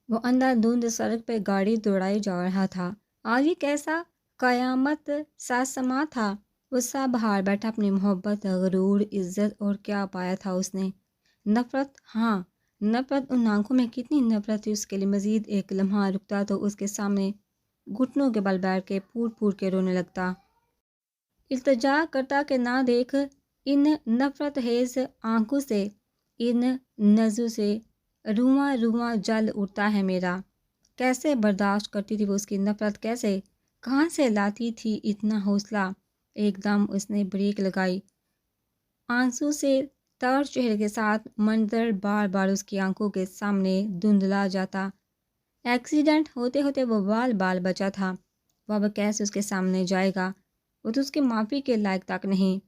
وہ اندھا دھند سڑک پہ گاڑی دوڑائی جا رہا تھا۔ آج یہ کیسا قیامت سا سما تھا۔ غصہ بہار بیٹھا اپنی محبت، غرور، عزت، اور کیا پایا تھا اس نے؟ نفرت، ہاں نفرت۔ ان آنکھوں میں کتنی نفرت تھی۔ اس کے لیے مزید ایک لمحہ رکتا تو اس کے سامنے گھٹنوں کے بل بیٹھ کے پھوٹ پھوٹ کے رونے لگتا، التجا کرتا کہ نہ دیکھ ان نفرت خیز آنکھوں سے، ان نظروں سے رواں رواں جل اٹھتا ہے میرا۔ کیسے برداشت کرتی تھی وہ اس کی نفرت؟ کیسے، کہاں سے لاتی تھی اتنا حوصلہ؟ ایک دم اس نے بریک لگائی، آنسو سے تر چہرے کے ساتھ منظر بار بار اس کی آنکھوں کے سامنے دھندلا جاتا۔ ایکسیڈنٹ ہوتے ہوتے وہ بال بال بچا تھا، وہ اب کیسے اس کے سامنے جائے گا؟ وہ تو اس کی معافی کے لائق تک نہیں۔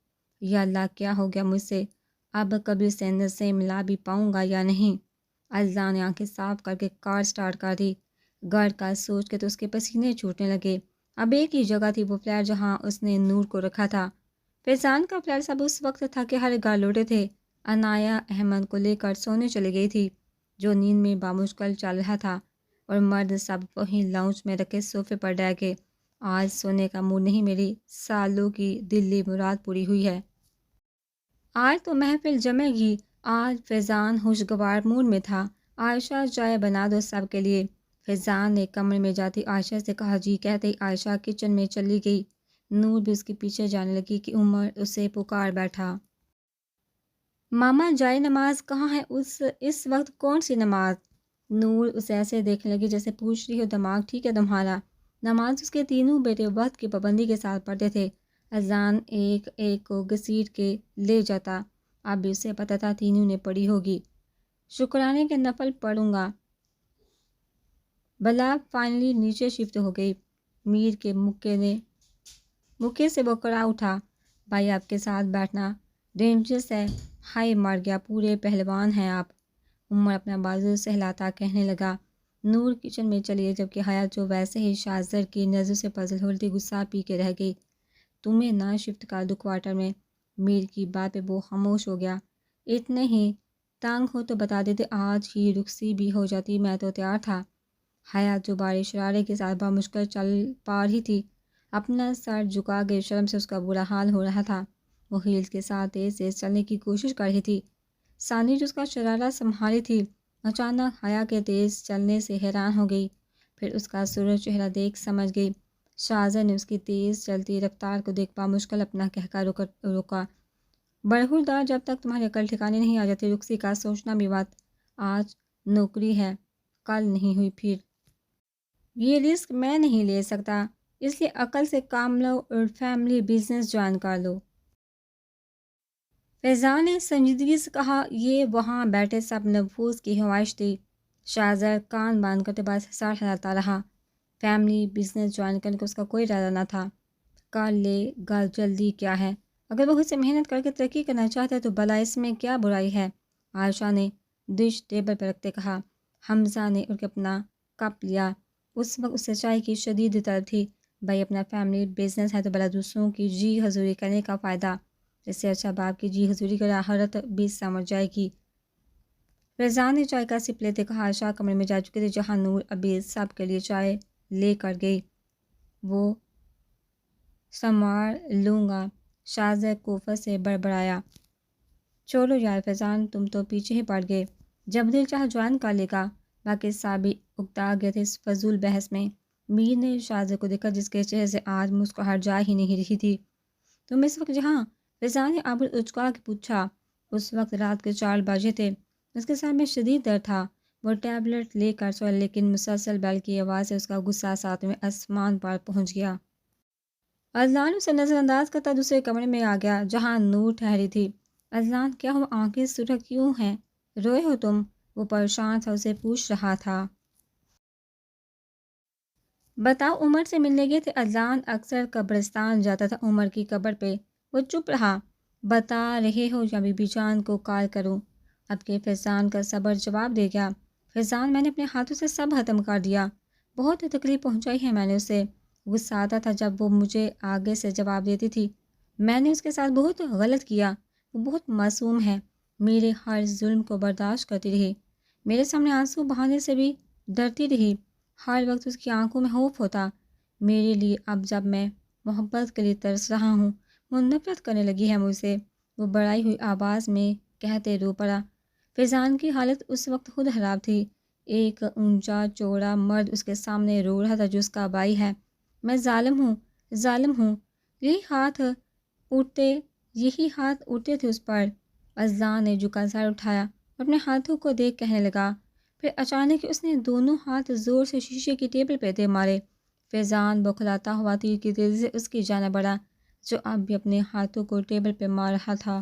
یا اللہ، کیا ہو گیا مجھ سے؟ اب کبھی اسے نظریں ملا بھی پاؤں گا یا نہیں؟ اللہ نے آنکھیں صاف کر کے کار سٹارٹ کر دی۔ گھر کا سوچ کے تو اس کے پسینے چھوٹنے لگے۔ اب ایک ہی جگہ تھی وہ فلیٹ جہاں اس نے نور کو رکھا تھا۔ فیضان کا فلیٹ سب اس وقت تھا کہ ہر گھر لوٹے تھے۔ عنایہ احمد کو لے کر سونے چلی گئی تھی، جو نیند میں بامشکل چل رہا تھا، اور مرد سب وہیں لاؤنج میں رکھے صوفے پر ڈہ گئے۔ آج سونے کا موڈ نہیں، میری سالوں کی دلی مراد پوری ہوئی ہے۔ آج تو محفل جمے گی۔ آج فیضان خوشگوار موڈ میں تھا۔ عائشہ، چائے بنا دو سب کے لیے۔ فیضان نے کمرے میں جاتی عائشہ سے کہا۔ جی کہتے ہی عائشہ کچن میں چلی گئی۔ نور بھی اس کے پیچھے جانے لگی کہ عمر اسے پکار بیٹھا۔ ماما، جائے نماز کہاں ہے؟ اس وقت کون سی نماز؟ نور اسے ایسے دیکھنے لگی جیسے پوچھ رہی ہو دماغ ٹھیک ہے تمہارا؟ نماز اس کے تینوں بیٹے وقت کی پابندی کے ساتھ پڑھتے تھے۔ اذان ایک ایک کو گھسیٹ کے لے جاتا۔ اب بھی اسے پتہ تھا تینوں نے پڑھی ہوگی۔ شکرانے کے نفل پڑھوں گا۔ بلا فائنلی نیچے شفٹ ہو گئی۔ میر کے مکے سے وہ کڑا اٹھا۔ بھائی، آپ کے ساتھ بیٹھنا ڈینجرس ہے۔ ہائے مر گیا، پورے پہلوان ہیں آپ۔ عمر اپنا بازو سہلاتا کہنے لگا۔ نور کچن میں چلی گئی، جبکہ حیات جو ویسے ہی شاذر کی نظروں سے پزل ہو رہی تھی، غصہ پی کے رہ گئی۔ تمہیں نہ شفٹ کر دو کوارٹر میں؟ میر کی بات پہ وہ خاموش ہو گیا۔ اتنے ہی تنگ ہو تو بتا دیتے، آج ہی رخصتی بھی ہو جاتی، میں تو تیار تھا۔ حیات جو باری شرارے کے ساتھ بامشکل چل پا رہی تھی، اپنا سر جھکا کے شرم سے اس کا برا حال ہو رہا تھا۔ وہ ہیلز کے ساتھ تیز تیز چلنے کی کوشش کر رہی تھی۔ ثانی جو اس کا شرارہ سنبھالی تھی، اچانک حیا کے تیز چلنے سے حیران ہو گئی، پھر اس کا سرخ چہرہ دیکھ سمجھ گئی۔ شاہزر نے اس کی تیز چلتی رفتار کو دیکھ بامشکل اپنا کہکا روکا۔ برخوردار، جب تک تمہاری عقل ٹھکانے نہیں آ جاتی رخصتی کا سوچنا بھی مت۔ آج نوکری ہے، کل نہیں ہوئی پھر۔ یہ رسک میں نہیں لے سکتا، اس لیے عقل سے کام لو اور فیملی بزنس جوائن کر لو۔ فیضان نے سنجیدگی سے کہا۔ یہ وہاں بیٹھے سب نفوس کی خواہش تھی۔ شاہزر کان باندھ کرتے بس سر ہلاتا رہا۔ فیملی بزنس جوائن کرنے کا اس کا کوئی ارادہ نہ تھا۔ کر لے گا، جلدی کیا ہے؟ اگر وہ اسے محنت کر کے ترقی کرنا چاہتا ہے تو بھلا اس میں کیا برائی ہے؟ عائشہ نے ڈش ٹیبل پر رکھتے کہا۔ حمزہ نے اٹھ کے اپنا کپ لیا۔ اس وقت اسے چائے کی شدید طلب تھی۔ بھائی، اپنا فیملی بزنس ہے تو بھلا دوسروں کی جی حضوری کرنے کا فائدہ؟ اس سے اچھا باپ کی جی حضوری کا آخرت بھی سمجھ جائے گی۔ فیضان نے چائے کا سپ لیتے کہا۔ عائشہ کمرے میں جا چکے تھے جہاں نور ابھی سب کے لیے چائے لے کر گئی۔ وہ سنوار لوں گا، شاہزر کوفت سے بڑبڑایا۔ چھوڑو یار فیضان، تم تو پیچھے ہی پڑ گئے، جب دل چاہ جوائن کر لے گا۔ باقی سب بھی اکتا گئے تھے اس فضول بحث میں۔ میر نے شاہزر کو دیکھا جس کے چہرے سے آج مسکراہٹ جا ہی نہیں رہی تھی۔ تم اس وقت جہاں؟ فیضان نے آبرو اچکا کے پوچھا۔ اس وقت رات کے 4 بجے تھے۔ اس کے سر میں شدید درد تھا۔ وہ ٹیبلٹ لے کر سویا، لیکن مسلسل بیل کی آواز سے اس کا غصہ 7ویں آسمان پر پہنچ گیا۔ اذلان اسے نظر انداز کرتا دوسرے کمرے میں آ گیا جہاں نور ٹھہری تھی۔ اذلان، کیا ہوا؟ آنکھیں سرخ کیوں ہیں؟ روئے ہو تم؟ وہ پریشان تھا، اسے پوچھ رہا تھا۔ بتاؤ، عمر سے ملنے گئے تھے؟ اذلان اکثر قبرستان جاتا تھا عمر کی قبر پہ۔ وہ چپ رہا۔ بتا رہے ہو یا بی بی جان کو کال کروں؟ اب کے فیضان کا صبر جواب دے گیا۔ فیضان، میں نے اپنے ہاتھوں سے سب ختم کر دیا، بہت تکلیف پہنچائی ہے میں نے اسے۔ غصہ آتا تھا جب وہ مجھے آگے سے جواب دیتی تھی۔ میں نے اس کے ساتھ بہت غلط کیا، وہ بہت معصوم ہے، میرے ہر ظلم کو برداشت کرتی رہی، میرے سامنے آنسو بہانے سے بھی ڈرتی رہی، ہر وقت اس کی آنکھوں میں خوف ہوتا۔ میرے لیے اب جب میں محبت کے لیے ترس رہا ہوں، وہ نفرت کرنے لگی ہے مجھ سے، وہ بڑھائی ہوئی آواز میں کہتے رو پڑا۔ فیضان کی حالت اس وقت خود خراب تھی۔ ایک اونچا چوڑا مرد اس کے سامنے رو رہا تھا جو اس کا بھائی ہے۔ میں ظالم ہوں، ظالم ہوں۔ یہی ہاتھ اٹھتے تھے اس پر۔ اذان نے جھکا سر اٹھایا اور اپنے ہاتھوں کو دیکھ کہنے لگا۔ پھر اچانک اس نے دونوں ہاتھ زور سے شیشے کی ٹیبل پہ دے مارے۔ فیضان بوکھلاتا ہوا تیر کی تیزی سے اس کی جانب بڑھا، جو اب بھی اپنے ہاتھوں کو ٹیبل پہ مار رہا تھا۔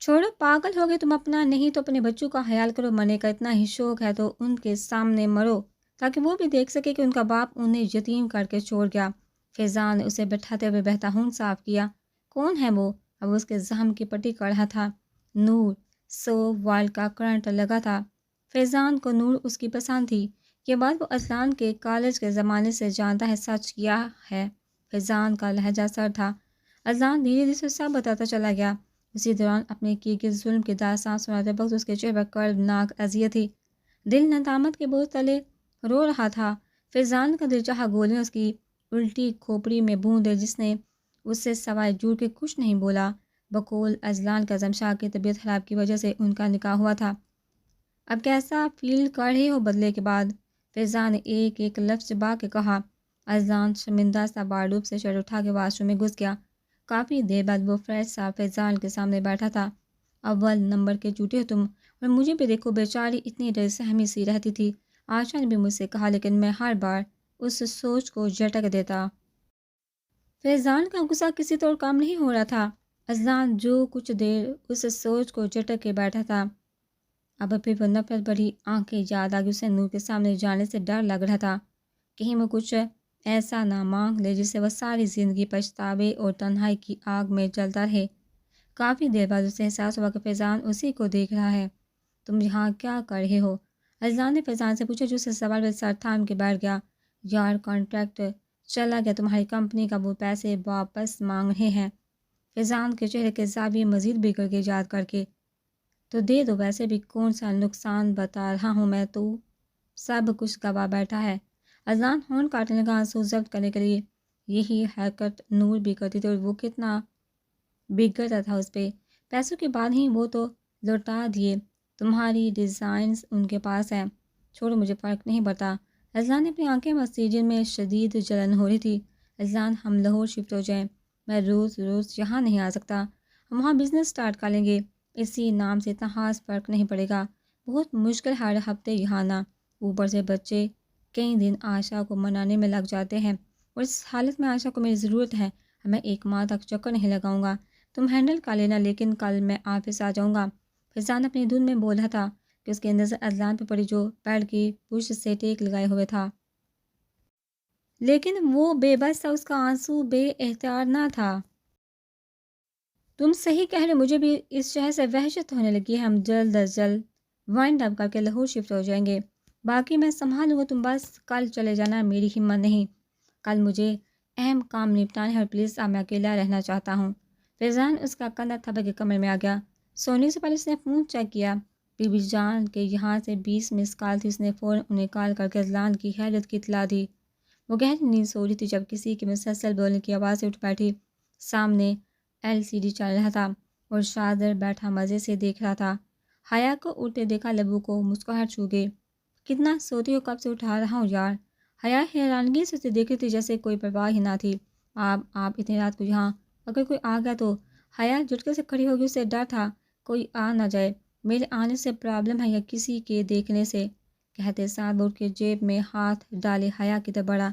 چھوڑو، پاگل ہو گئے تم، اپنا نہیں تو اپنے بچوں کا خیال کرو۔ مرنے کا اتنا ہی شوق ہے تو ان کے سامنے مرو، تاکہ وہ بھی دیکھ سکے کہ ان کا باپ انہیں یتیم کر کے چھوڑ گیا۔ فیضان نے اسے بٹھاتے ہوئے بہتا خون صاف کیا۔ کون ہے وہ؟ اب اس کے زخم کی پٹی کر رہا تھا۔ نور، 100 وولٹ کا کرنٹ لگا تھا۔ فیضان کو نور اس کی پسند تھی۔ یہ بات وہ اذان کے کالج کے زمانے سے جانتا ہے، سچ کیا ہے۔ فیضان کا لہجہ سر تھا۔ اذان دھیرے دھیرے سب بتاتا چلا گیا۔ اسی دوران اپنے کیے گئے ظلم کی داستان سناتے وقت اس کے چہرے پر کربناک اذیت تھی۔ دل ندامت کے بوجھ تلے رو رہا تھا۔ فیضان کا دل چاہا گولیاں اس کی الٹی کھوپڑی میں بھون دے، جس نے اس سے سوائے جھوٹ کے کچھ نہیں بولا۔ بقول اذلان کا شاہ کی طبیعت خراب کی وجہ سے ان کا نکاح ہوا تھا۔ اب کیسا فیل کر رہے ہو بدلے کے بعد؟ فیضان نے ایک ایک لفظ چبا کے کہا۔ اذلان شرمندہ سا بارڈوب سے شرٹ اٹھا کے واش روم میں گھس گیا۔ کافی دیر بعد وہ فریش سا فیضان کے سامنے بیٹھا تھا۔ اول نمبر کے جھوٹے ہو تم، اور مجھے بھی دیکھو، بیچاری اتنی ڈر سہمی سی رہتی تھی۔ آشا نے بھی مجھ سے کہا، لیکن میں ہر بار اس سوچ کو جھٹک دیتا۔ فیضان کا غصہ کسی طور کام نہیں ہو رہا تھا۔ اذلان جو کچھ دیر اس سوچ کو جھٹک کے بیٹھا تھا، اب پھر وہ نفرت بھری آنکھیں یاد آ گئی۔ اسے نور کے سامنے جانے سے ڈر لگ رہا تھا، کہیں وہ کچھ ایسا نہ مانگ لے جس سے وہ ساری زندگی پچھتاوے اور تنہائی کی آگ میں جلتا رہے۔ کافی دیر بعد اسے احساس ہوا کہ فیضان اسی کو دیکھ رہا ہے۔ تم یہاں کیا کر رہے ہو؟ اذلان نے فیضان سے پوچھا، جو اسے سوال پہ سر تھام کے بیٹھ گیا۔ یار، کانٹریکٹ چلا گیا، تمہاری کمپنی کا وہ پیسے واپس مانگ رہے ہیں۔ فیضان کے چہرے کے زاویے مزید بگڑ کے یاد کر کے، تو دے دو، ویسے بھی کون سا نقصان بتا رہا ہوں میں، تو سب کچھ گوا بیٹھا ہے۔ اذلان ہون کاٹنے لگا، آنسو ضبط کرنے کے لیے۔ یہی حرکت نور بھی کرتی تھی اور وہ کتنا بگڑتا تھا اس پہ۔ پیسوں کے بعد ہی وہ تو لوٹا دیے، تمہاری ڈیزائنز ان کے پاس ہیں۔ چھوڑو، مجھے فرق نہیں پڑتا۔ اذلان نے اپنی آنکھیں بستی جن میں شدید جلن ہو رہی تھی۔ اذلان، ہم لاہور شفٹ ہو جائیں، میں روز روز یہاں نہیں آ سکتا، ہم وہاں بزنس سٹارٹ کر لیں گے، اسی نام سے اتنا خاص فرق نہیں پڑے گا۔ بہت مشکل ہر ہفتے یہاں آنا، اوپر سے بچے، کئی دن آشا کو منانے میں لگ جاتے ہیں، اور اس حالت میں آشا کو میری ضرورت ہے۔ میں 1 ماہ تک چکر نہیں لگاؤں گا، تم ہینڈل کر لینا، لیکن کل میں آفس آ جاؤں گا۔ فیضان اپنی دھن میں بول رہا تھا کہ اس کی نظر اذلان پہ پڑی، جو بیڈ کی پشت سے ٹیک لگائے ہوئے تھا، لیکن وہ بے بس تھا، اس کا آنسو بے اختیار نہ تھا۔ تم صحیح کہہ رہے، مجھے بھی اس شہر سے وحشت ہونے لگی ہے، ہم جلد از جلد وائنڈ اپ کر کے لاہور شفٹ ہو جائیں گے، باقی میں سنبھالوں گا، تم بس کل چلے جانا، میری ہمت نہیں، کل مجھے اہم کام نپٹانے ہے، پلیز اب میں اکیلا رہنا چاہتا ہوں۔ فیضان اس کا کندھا تھپا کے کمرے میں آ گیا۔ سونے سے پہلے اس نے فون چیک کیا، بی بی جان کے یہاں سے 20 مس کال تھی۔ اس نے فوراً انہیں کال کر کے اذلان کی خیریت کی اطلاع دی۔ وہ گہری نیند سو رہی تھی جب کسی کے مسلسل بولنے کی آواز سے اٹھ بیٹھی۔ سامنے LCD چل رہا تھا اور شاذر بیٹھا مزے سے دیکھ رہا تھا۔ حیا کو اٹھتے دیکھا لبوں کو مسکراہٹ چھو گئی۔ کتنا سوتی ہو، کب سے اٹھا رہا ہوں یار۔ حیا حیرانگی سے اسے دیکھ رہی تھی جیسے کوئی پرواہ ہی نہ تھی۔ آپ اتنی رات کو یہاں، اگر کوئی آ گیا تو؟ حیا جھٹکے سے کھڑی ہوگی، اسے ڈر تھا کوئی آ نہ جائے، میرے آنے سے پرابلم ہے یا کسی کے دیکھنے سے، کہتے ساتھ وہ اٹھ کے جیب میں ہاتھ ڈالے حیا کی طرف بڑھا۔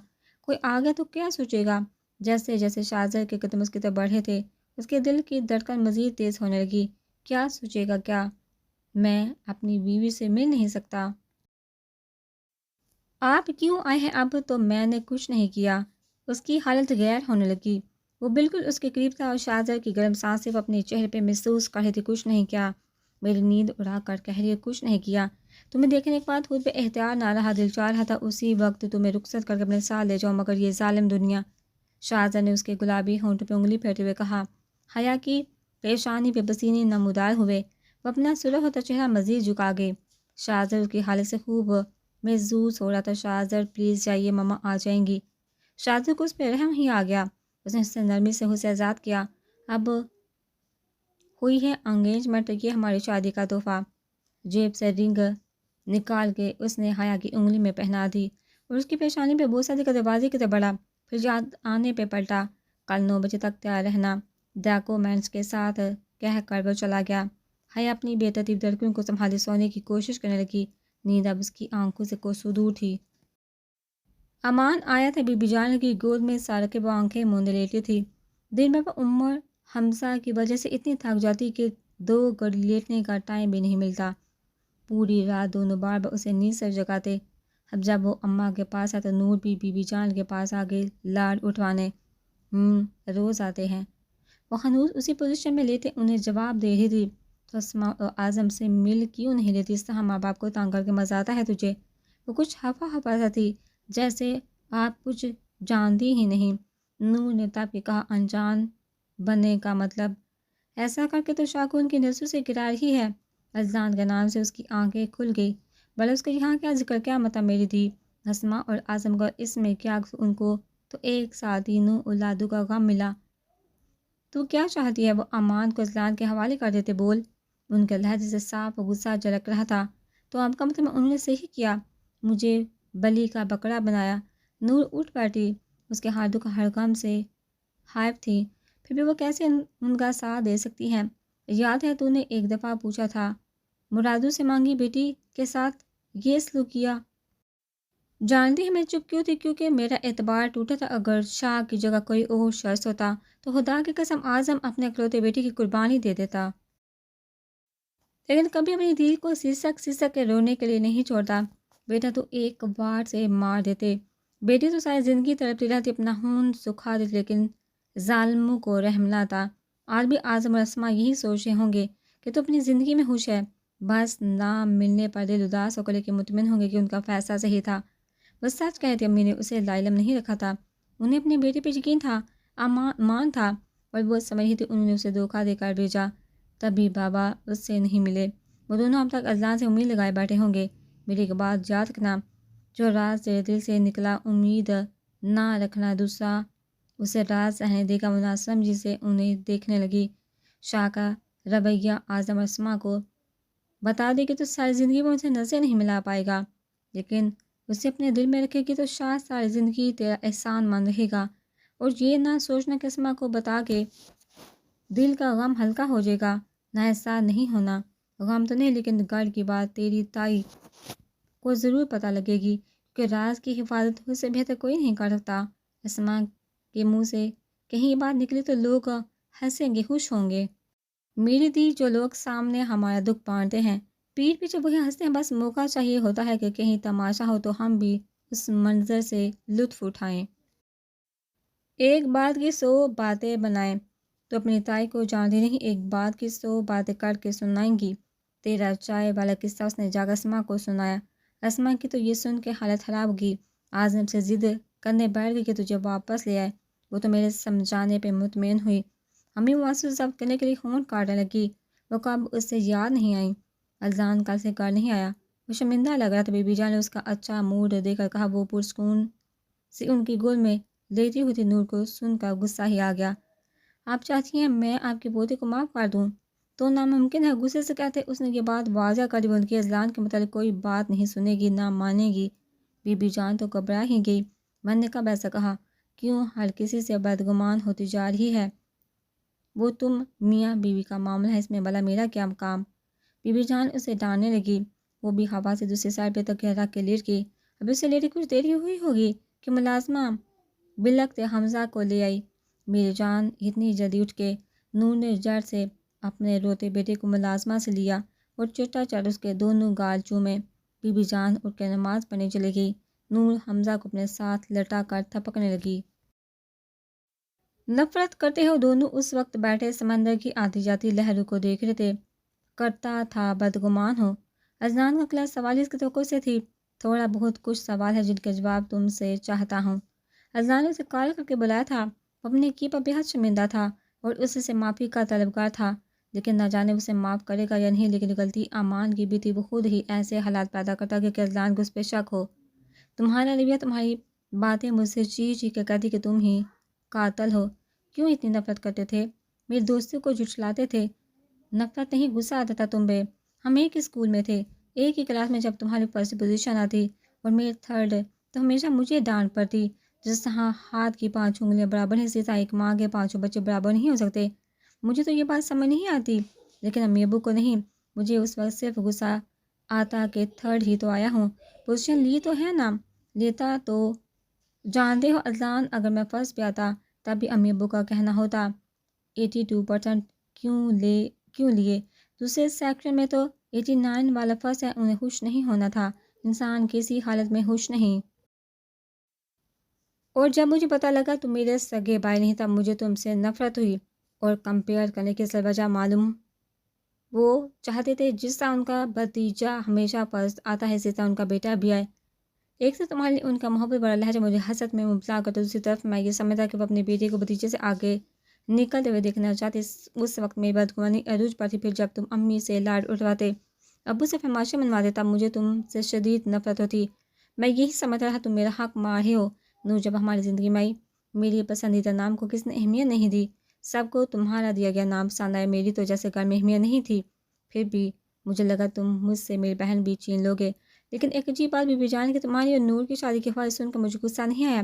کوئی آ گیا تو کیا سوچے گا؟ جیسے جیسے شاذر کے قدم اس کی طرف بڑھے تھے، اس کے دل کی دھڑکن مزید تیز ہونے لگی۔ کیا سوچے گا کیا؟ میں اپنی بیوی سے مل نہیں سکتا؟ آپ کیوں آئے ہیں؟ اب تو میں نے کچھ نہیں کیا۔ اس کی حالت غیر ہونے لگی، وہ بالکل اس کے قریب تھا اور شاذر کی گرم سانسیں وہ اپنے چہرے پہ محسوس کر رہی تھی۔ کچھ نہیں کیا؟ میری نیند اڑا کر کہہ رہی ہے کچھ نہیں کیا؟ تمہیں دیکھنے کے بعد خود پہ اختیار نہ رہا، دل چاہ رہا تھا اسی وقت تمہیں رخصت کر کے اپنے ساتھ لے جاؤں، مگر یہ ظالم دنیا۔ شاذر نے اس کے گلابی ہونٹوں پہ انگلی پھیرتے ہوئے کہا۔ حیا کی پیشانی پہ پسینے نمودار ہوئے، وہ اپنا سرخ ہوتا چہرہ مزید جھکا گئی۔ شاہزر کی حالت سے خوب محظوظ ہو رہا تھا۔ شاہزر پلیز جائیے، ماما آ جائیں گی۔ شاہزر کو اس پہ رحم ہی آ گیا، اس نے اسے نرمی سے اسے آزاد کیا۔ اب ہوئی ہے انگیجمنٹ، یہ ہماری شادی کا تحفہ۔ جیب سے رنگ نکال کے اس نے حیا کی انگلی میں پہنا دی اور اس کی پیشانی پہ بوسہ دے کر دروازے کی طرف بڑھا۔ پھر یاد آنے پہ پلٹا، کل 9 بجے تک تیار رہنا، ڈاکومنٹس کے ساتھ کہہ کر وہ چلا گیا۔ حیا اپنی بے ترتیب دھڑکنوں کو سنبھالے سونے کی کوشش کرنے لگی، نیند اب اس کی آنکھوں سے کوسوں دور تھی۔ امان آیا تھا، بی بی جان کی گود میں سار کے وہ آنکھیں موندے لیٹی تھی۔ دن میں وہ عمر حمزہ کی وجہ سے اتنی تھک جاتی کہ 2 گھڑی لیٹنے کا ٹائم بھی نہیں ملتا۔ پوری رات دونوں بار بار اسے نیند سے جگاتے۔ اب جب وہ اماں کے پاس آتا، نور بھی بی بی جان کے پاس آ گئی لاڈ اٹھوانے۔ روز آتے ہیں۔ وہ ہنوز اسی پوزیشن میں لیتے انہیں جواب دے رہی تھی، تو اسماء اور اعظم سے مل کیوں نہیں لیتی؟ اس طرح ماں باپ کو تنگ کر کے مزہ آتا ہے تجھے؟ وہ کچھ ہفا ہفا سا تھی، جیسے آپ کچھ جانتی ہی نہیں۔ نور نے تب کہ کہا، انجان بننے کا مطلب؟ ایسا کر کے تو شاکو ان کی نسوں سے گرا رہی ہے۔ اذان کے نام سے اس کی آنکھیں کھل گئی۔ بھلا اس کا یہاں کیا ذکر، کیا مطلب میری دی؟ اسماء اور اعظم کو اس میں کیا؟ ان کو تو ایک ساتھ تینوں اولادوں کا غم ملا۔ تو کیا چاہتی ہے؟ وہ امان کو اذان کے حوالے کر دیتے بول۔ ان کے لہجے سے صاف غصہ جھلک رہا تھا۔ تو آپ کا مطلب انہوں نے صحیح کیا، مجھے بلی کا بکرا بنایا؟ نور اٹھ بیٹھی، اس کے ہاتھوں کا ہڑگم سے ہائپ تھی، پھر بھی وہ کیسے ان کا ساتھ دے سکتی ہیں؟ یاد ہے تو نے ایک دفعہ پوچھا تھا، مرادو سے مانگی بیٹی کے ساتھ یہ سلوک کیا؟ جانتی ہے میں چپ کیوں تھی؟ کیونکہ میرا اعتبار ٹوٹا تھا۔ اگر شاہ کی جگہ کوئی اور شخص ہوتا تو خدا کی قسم اعظم اپنے اکلوتے بیٹی کی قربانی دے دیتا، لیکن کبھی اپنی دل کو سسک سسک کے رونے کے لیے نہیں چھوڑتا۔ بیٹا تو ایک وار سے مار دیتے، بیٹی تو ساری زندگی تڑپتی رہتی، اپنا خون سکھا دیتی، لیکن ظالموں کو رحم نہ آتا۔ آج بھی اعظم اور اسماء یہی سوچ رہے ہوں گے کہ تو اپنی زندگی میں خوش ہے، بس نام ملنے پر دل اداس ہو کر، لیکن مطمئن ہوں گے کہ ان کا فیصلہ صحیح تھا۔ وہ سچ کہتی، امی نے اسے لاعلم نہیں رکھا تھا، انہیں اپنے بیٹے پہ یقین تھا، امان تھا، اور وہ سمجھ رہی تھی انہوں نے اسے دھوکہ دے کر بھیجا، تبھی بابا اس سے نہیں ملے۔ وہ دونوں اب تک اذان سے امید لگائے بیٹھے ہوں گے۔ میری ایک بات یاد رکھنا، جو راز تیرے دل سے نکلا امید نہ رکھنا دوسرا اسے راز رہنے دے گا۔ وہ سمجھی سے انہیں دیکھنے لگی۔ شاہ کا رویہ اعظم اور اسماء کو بتا دے کہ تو ساری زندگی وہ ان سے نظر نہیں ملا پائے گا، لیکن اسے اپنے دل میں رکھے گی تو شاہ ساری زندگی تیرا احسان مند رہے گا۔ اور یہ نہ سوچنا کہ اسماء کو بتا کے دل کا غم ہلکا ہو جائے گا، نہ احسان نہیں ہونا، غم تو نہیں، لیکن گھر کی بات تیری تائی کو ضرور پتہ لگے گی، کیونکہ راز کی حفاظت اس سے بہتر کوئی نہیں کر سکتا۔ اسماء کے منہ سے کہیں یہ بات نکلی تو لوگ ہنسیں گے، خوش ہوں گے۔ میری دی، جو لوگ سامنے ہمارا دکھ بانٹتے ہیں، پیٹھ پیچھے وہی ہنستے ہیں، بس موقع چاہیے ہوتا ہے کہ کہیں تماشا ہو تو ہم بھی اس منظر سے لطف اٹھائیں۔ ایک بات کی 100 باتیں بنائیں تو اپنی تائی کو جانتی نہیں، ایک بات کی 100 باتیں کر کے سنائیں گی۔ تیرا چائے والا قصہ اس نے جاگ اسماء کو سنایا۔ اسماء کی تو یہ سن کے حالت خراب ہوگی، اعظم سے ضد کرنے بیٹھ گئی کہ تجھے واپس لے آئے۔ وہ تو میرے سمجھانے پہ مطمئن ہوئی۔ امی وہ آنسو ضبط کرنے کے لیے خون کاٹنے لگی، وہ کب اس سے یاد نہیں آئی۔ اذان کل سے گھر نہیں آیا، وہ شرمندہ لگ رہا تھا۔ بی بی جان نے اس کا اچھا موڈ دیکھ کر کہا، وہ پرسکون سے ان کی گود میں لیٹی ہوئی تھی۔ نور کو سن کر غصہ ہی آ گیا۔ آپ چاہتی ہیں میں آپ کے پوتے کو معاف کر دوں؟ تو ناممکن ہے، غصے سے کہتے اس نے یہ بات واضح کر دی، ان کی اذان کے متعلق کوئی بات نہیں سنے گی، نہ مانے گی۔ بی بی جان تو گھبرا ہی گئی، میں نے کب ایسا کہا؟ کیوں ہر کسی سے بدگمان ہوتی جا رہی ہے؟ وہ تم میاں بیوی کا معاملہ ہے، اس میں بھلا میرا کیا مقام؟ بی بی جان اسے ڈانٹنے لگی، وہ بھی ہوا سے دوسری سائڈ پہ تک رکھ کے لیٹ گئی۔ اب اسے لیٹی کچھ دیر ہی ہوئی ہوگی کہ ملازمہ بلکتے حمزہ کو لے آئی۔ میری جان اتنی جلدی اٹھ کے نور نے جڑ سے اپنے روتے بیٹے کو ملازمہ سے لیا اور چٹا چٹ اس کے دونوں گال چومے۔ بی بی جان اٹھ کے نماز پڑھنے چلی گئی۔ نور حمزہ کو اپنے ساتھ لٹا کر تھپکنے لگی۔ نفرت کرتے ہوئے دونوں اس وقت بیٹھے سمندر کی آتی جاتی لہروں کو دیکھ رہے تھے۔ کرتا تھا بدگمان ہو۔ اذان کا کلاس سوال اس کی توقع سے تھی، تھوڑا بہت کچھ سوال ہے جن کے جواب تم سے چاہتا ہوں۔ اذان نے اسے کال کر کے بلایا تھا، وہ اپنے کی پر بے حد شرمندہ تھا اور اس سے معافی کا طلبگار تھا۔ لیکن نہ جانے اسے معاف کرے گا یا نہیں، لیکن غلطی امان کی بھی تھی، وہ خود ہی ایسے حالات پیدا کرتا کہ اذلان کو اس پہ شک ہو۔ تمہارا رویہ، تمہاری باتیں مجھ سے چیخ چیخ کر کہتی کہ تم ہی قاتل ہو۔ کیوں اتنی نفرت کرتے تھے؟ میری دوستی کو جھٹلاتے تھے۔ نفرت نہیں، غصہ آتا تھا تم پہ۔ ہم ایک ہی اسکول میں تھے، ایک ہی کلاس میں۔ جب تمہاری فرسٹ پوزیشن آتی اور میری تھرڈ، تو ہمیشہ مجھے ڈانٹ پڑتی۔ جس طرح ہاتھ کی 5 انگلیاں برابر ہیں، اسی طرح ایک ماں کے 5 بچے برابر نہیں ہو سکتے۔ مجھے تو یہ بات سمجھ نہیں آتی، لیکن امی ابو کو نہیں۔ مجھے اس وقت صرف غصہ آتا کہ تھرڈ ہی تو آیا ہوں، پوزیشن لی تو ہے نا، لیتا تو۔ جانتے ہو اذلان، اگر میں فرسٹ پہ آتا تب بھی امی ابو کا کہنا ہوتا 82% کیوں لیے؟ دوسرے سیکشن میں تو 89 والا فرسٹ ہے، انہیں خوش نہیں ہونا تھا۔ انسان کسی حالت میں خوش نہیں۔ اور جب مجھے پتہ لگا تم میرے سگے بھائی نہیں، تب مجھے تم سے نفرت ہوئی۔ اور کمپیئر کرنے کی اصل وجہ معلوم، وہ چاہتے تھے جس طرح ان کا بھتیجا ہمیشہ فرسٹ آتا ہے، اسی طرح ان کا بیٹا بھی آئے۔ ایک سے تمہارے لیے ان کا محبت بڑا لہجہ مجھے حسد میں مبتلا کرتا، دوسری طرف میں یہ سمجھتا کہ وہ اپنے بیٹے کو بھتیجے سے آگے نکلتے ہوئے دیکھنا چاہتے۔ اس وقت میری بدگمانی عروج پر تھی۔ پھر جب تم امی سے لاڈ اٹھواتے، ابو سے فرمائشیں منواتے، تب مجھے تم سے شدید نفرت ہوتی۔ میں یہی سمجھتا رہا تم میرا حق مار رہے ہو۔ نور جب ہماری زندگی میں آئی، میری پسندیدہ نام کو کس نے اہمیت نہیں دی۔ سب کو تمہارا دیا گیا نام پسند آیا، میری تو جیسے گھر میں اہمیت نہیں تھی۔ پھر بھی مجھے لگا تم مجھ سے میری بہن بھی چھین لو گے۔ لیکن ایک عجیب بات بھی جان کہ تمہاری اور نور کی شادی کی خواہش سن کر مجھے غصہ نہیں آیا،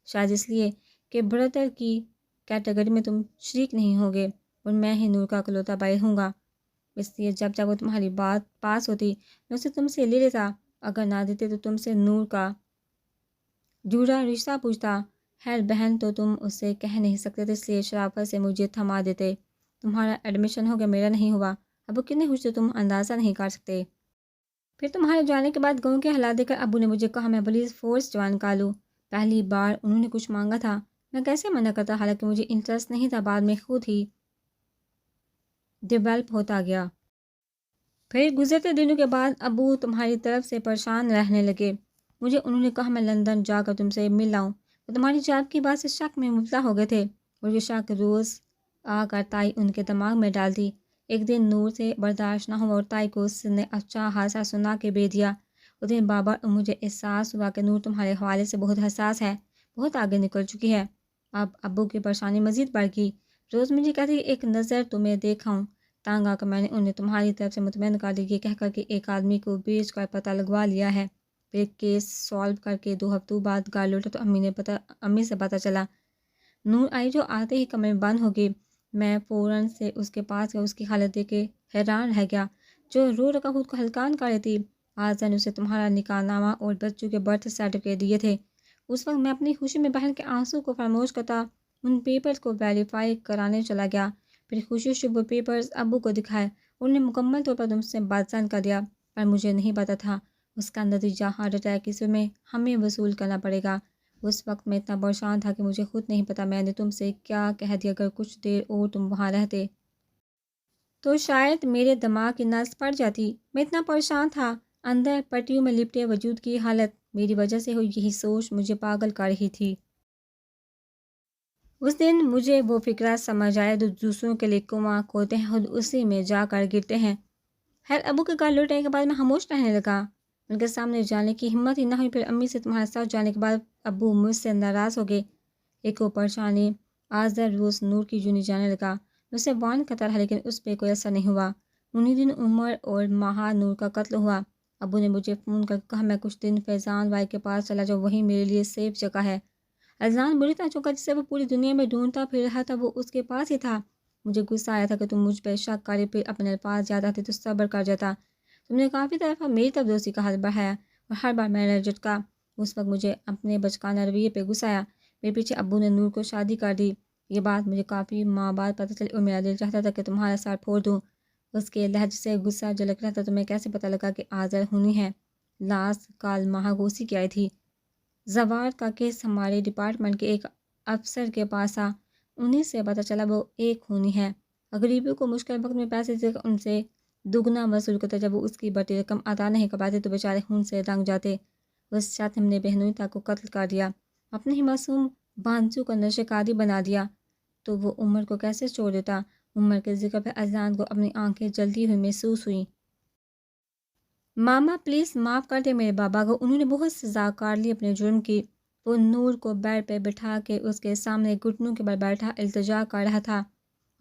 شاید اس لیے کہ برادر کی کیٹیگری میں تم شریک نہیں ہوگے اور میں ہی نور کا اکلوتا بھائی ہوں گا۔ اس لیے جب جب وہ تمہاری بات پاس ہوتی، میں اسے تم سے لے لیتا، اگر نہ دیتے تو تم سے نور کا جڑا رشتہ پوچھتا۔ خیر بہن تو تم اسے کہہ نہیں سکتے تھے، اس لیے شرافت سے مجھے تھما دیتے۔ تمہارا ایڈمیشن ہو گیا، میرا نہیں ہوا۔ اب وہ کتنے خوش تھے تم اندازہ نہیں کر سکتے۔ پھر تمہارے جانے کے بعد گاؤں کے حالات دیکھ کر ابو نے مجھے کہا میں پولیس فورس جوائن کر لوں۔ پہلی بار انہوں نے کچھ مانگا تھا، میں کیسے منع کرتا، حالانکہ مجھے انٹرسٹ نہیں تھا۔ بعد میں خود ہی ڈیولپ ہوتا گیا۔ پھر گزرتے دنوں کے بعد ابو تمہاری طرف سے پریشان رہنے لگے۔ مجھے انہوں نے کہا میں لندن جا کر تم سے مل لاؤں۔ وہ تمہاری جاب کی بات سے شک میں مبتلا ہو گئے تھے، اور یہ شک روز آ کر تائی ان کے دماغ میں ڈالتی۔ ایک دن نور سے برداشت نہ ہوا اور تائی کو اس نے اچھا حادثہ سنا کے بھیج دیا۔ اس دن بابا مجھے احساس ہوا کہ نور تمہارے حوالے سے بہت حساس ہے، بہت آگے نکل چکی ہے۔ اب ابو کی پریشانی مزید بڑھ گئی۔ روز مجھے کہتی ایک نظر تمہیں دیکھاؤں۔ تانگ آ کر میں نے انہیں تمہاری طرف سے مطمئن کر دی، یہ کہہ کر کہ ایک آدمی کو بیچ کر پتہ لگوا لیا ہے۔ پھر کیس سالو کر کے 2 ہفتوں بعد گھر لوٹا تو امی سے پتہ چلا۔ نور آئی جو آتے ہی کمرے میں بند ہو گئی۔ میں فوراً سے اس کے پاس گیا، اس کی حالت دیکھ کے حیران رہ گیا، جو رو رکا خود کو ہلکان کر رہی تھی۔ آج نے اسے تمہارا نکاح نامہ اور بچوں کے برتھ سرٹیفکیٹ دیے تھے۔ اس وقت میں اپنی خوشی میں بہن کے آنسو کو فراموش کرتا ان پیپرز کو ویریفائی کرانے چلا گیا۔ پھر خوشی سے وہ پیپرز ابو کو دکھائے، انہوں نے مکمل طور پر تم سے بدظن کر دیا، پر مجھے نہیں پتا تھا اس کا نتیجہ ہارٹ اٹیک کی صورت میں ہمیں وصول کرنا پڑے گا۔ اس وقت میں اتنا پریشان تھا کہ مجھے خود نہیں پتا میں نے تم سے کیا کہہ دیا۔ اگر کچھ دیر اور تم وہاں رہتے تو شاید میرے دماغ کی نس پڑ جاتی۔ میں اتنا پریشان تھا، اندر پٹیوں میں لپٹے وجود کی حالت میری وجہ سے ہوئی، یہی سوچ مجھے پاگل کر رہی تھی۔ اس دن مجھے وہ فکرہ سمجھ آیا جو دوسروں کے لیے کنواں کھودتے ہیں، خود اسی میں جا کر گرتے ہیں۔ خیر ابو کے گھر لوٹنے کے بعد میں خاموش رہنے لگا، ان کے سامنے جانے کی ہمت ہی نہ ہوئی۔ پھر امی سے تمہارے ساتھ جانے کے بعد ابو مجھ سے ناراض ہو گئے۔ ایک وہ پریشانی آج در روز نور کی جونی جانے لگا۔ میں اسے وارن کرتا رہا لیکن اس پہ کوئی اثر نہیں ہوا۔ انہی دن عمر اور ماہا نور کا قتل ہوا۔ ابو نے مجھے فون کر کہا میں کچھ دن فیضان بھائی کے پاس چلا جاؤ، وہی میرے لیے سیف جگہ ہے۔ اذلان بری طرح چونکا، جسے وہ پوری دنیا میں ڈھونڈتا پھر رہا تھا، وہ اس کے پاس ہی تھا۔ مجھے غصہ آیا تھا کہ تم مجھ پہ شک کرے، پھر اپنے الفاظ یاد آتے تو صبر کر جاتا۔ تم نے کافی دفعہ میری طرف دوستی کا حل بڑھایا اور ہر بار میں نے جھٹکا۔ اس وقت مجھے اپنے بچگانہ رویے پہ غصہ آیا۔ میرے پیچھے ابو نے نور کو شادی کر دی، یہ بات مجھے کافی ماہ بعد پتہ چلی اور میرا دل چاہتا تھا کہ تمہارا سر پھوڑ دوں۔ اس کے لہجے سے غصہ جھلک رہا تھا۔ تمہیں کیسے پتہ لگا کہ آذر ہونی ہے؟ لاسٹ کال ماہا گوسی کی آئی تھی۔ زوار کا کیس ہمارے ڈپارٹمنٹ کے ایک افسر کے پاس آ، انہیں سے پتہ چلا وہ ایک خونی ہے۔ غریبوں کو مشکل وقت میں پیسے دے کر ان سے دگنا وصول کرتا، جب وہ اس کی بڑی رقم ادا نہیں کر پاتے تو بیچارے خون سے رنگ جاتے۔ اس شتم نے بہنوئی کو قتل کر دیا، اپنے ہی معصوم بانسو کو نشے کا عادی بنا دیا، تو وہ عمر کو کیسے چھوڑ دیتا؟ عمر کے ذکر پہ اذان کو اپنی آنکھیں جلتی ہوئی محسوس ہوئیں۔ ماما پلیز معاف کر دے میرے بابا کو، انہوں نے بہت سزا کاٹ لی اپنے جرم کی۔ وہ نور کو بیڈ پہ بٹھا کے اس کے سامنے گھٹنوں کے بل بیٹھا التجا کر رہا تھا۔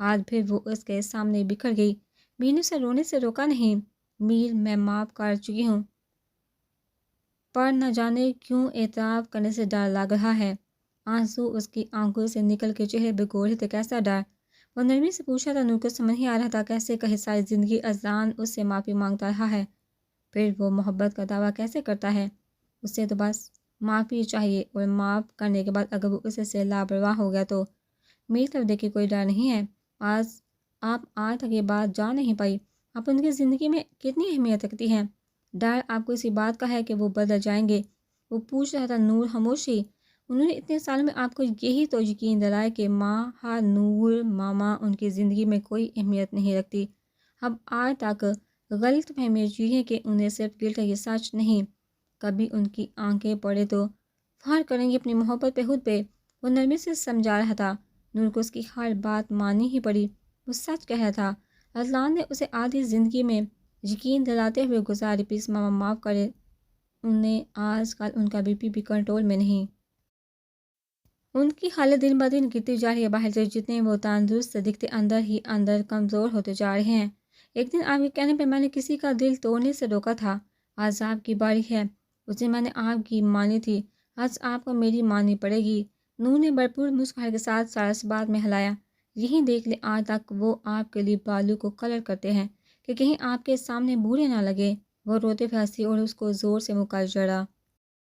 آج پھر وہ اس کے سامنے بکھر گئی۔ میر نے اسے رونے سے روکا نہیں۔ میر میں معاف کر چکی ہوں، پر نہ جانے کیوں اعتراف کرنے سے ڈر لگ رہا ہے۔ آنسو اس کی آنکھوں سے نکل کے چہرے پہ گول تھے۔ کیسا ڈر؟ وہ نرمی سے پوچھا تھا۔ نور کو سمجھ نہیں آ رہا تھا کیسے کہے ساری زندگی اذان اس سے معافی مانگتا رہا ہے، پھر وہ محبت کا دعویٰ کیسے کرتا ہے؟ اس سے تو بس معافی چاہیے، اور معاف کرنے کے بعد اگر وہ اس سے لاپرواہ ہو گیا تو؟ میری طرف دیکھے کوئی ڈر نہیں ہے۔ آپ آج تک یہ بات جان نہیں پائی، آپ ان کی زندگی میں کتنی اہمیت رکھتی ہیں۔ ڈر آپ کو اسی بات کا ہے کہ وہ بدل جائیں گے۔ وہ پوچھ رہا تھا۔ نور خاموشی۔ انہوں نے اتنے سالوں میں آپ کو یہی تو یقین دلایا کہ ہر نور ماما ان کی زندگی میں کوئی اہمیت نہیں رکھتی۔ اب آج تک غلط فہمی یہ ہے کہ انہیں صرف گلٹ ہے، یہ سچ نہیں۔ کبھی ان کی آنکھیں پڑے تو فخر کریں گی اپنی محبت پہ، خود پہ۔ وہ نرمی سے سمجھا رہا تھا۔ نور کو اس کی ہر بات ماننی ہی پڑی۔ وہ سچ کہہ رہا تھا۔ اللہ نے اسے آدھی زندگی میں یقین دلاتے ہوئے گزاری۔ پلیز ماما معاف کرے، انہیں آج کل ان کا بی پی بھی کنٹرول میں نہیں۔ ان کی حالت دن بدن گرتی جا رہی ہے، باہر سے جتنے وہ تندرست دکھتے اندر ہی اندر کمزور ہوتے جا رہے ہیں۔ ایک دن آپ کے کہنے پہ میں نے کسی کا دل توڑنے سے روکا تھا۔ آج آپ کی باری ہے۔ اس دن میں نے آپ کی مانی تھی، آج آپ کو میری مانی پڑے گی۔ نور نے بھرپور مسکراہٹ کے ساتھ سارا اس بات میں ہلایا۔ یہی دیکھ لیں آج تک وہ آپ کے لیے بالوں کو کلر کرتے ہیں کہ کہیں آپ کے سامنے برے نہ لگے۔ وہ روتے ہوئے ہنسی اور اس کو زور سے منہ کر جڑا۔